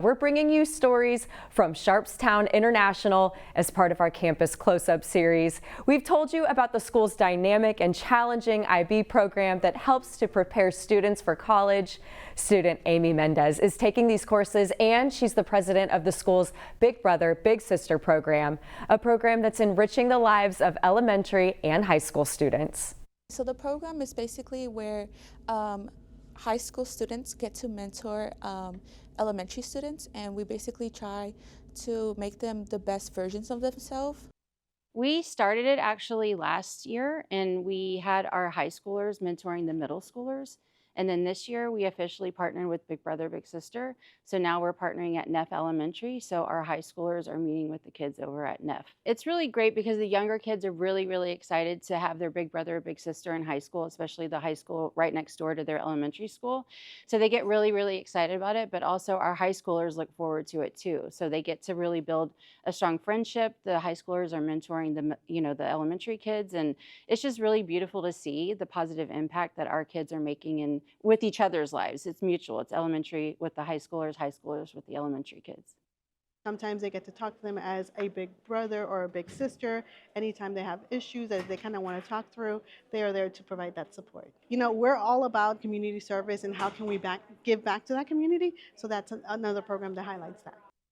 we're bringing you stories from Sharpstown International as part of our Campus Close-Up series. We've told you about the school's dynamic and challenging IB program that helps to prepare students for college. Student Amy Mendez is taking these courses, and she's the president of the school's Big Brother, Big Sister program, a program that's enriching the lives of elementary and high school students. So the program is basically where high school students get to mentor elementary students, and we basically try to make them the best versions of themselves. We started it actually last year, and we had our high schoolers mentoring the middle schoolers. And then this year we officially partnered with Big Brother, Big Sister. So now we're partnering at Neff Elementary. So our high schoolers are meeting with the kids over at Neff. It's really great because the younger kids are really excited to have their big brother or big sister in high school, especially the high school right next door to their elementary school. So they get really excited about it, but also our high schoolers look forward to it too. So they get to really build a strong friendship. The high schoolers are mentoring the elementary kids, and it's just really beautiful to see the positive impact that our kids are making with each other's lives. It's mutual. It's elementary with the high schoolers with the elementary kids. Sometimes they get to talk to them as a big brother or a big sister. Anytime they have issues that they kind of want to talk through, they are there to provide that support. You know, we're all about community service and how can we give back to that community. So that's another program that highlights that.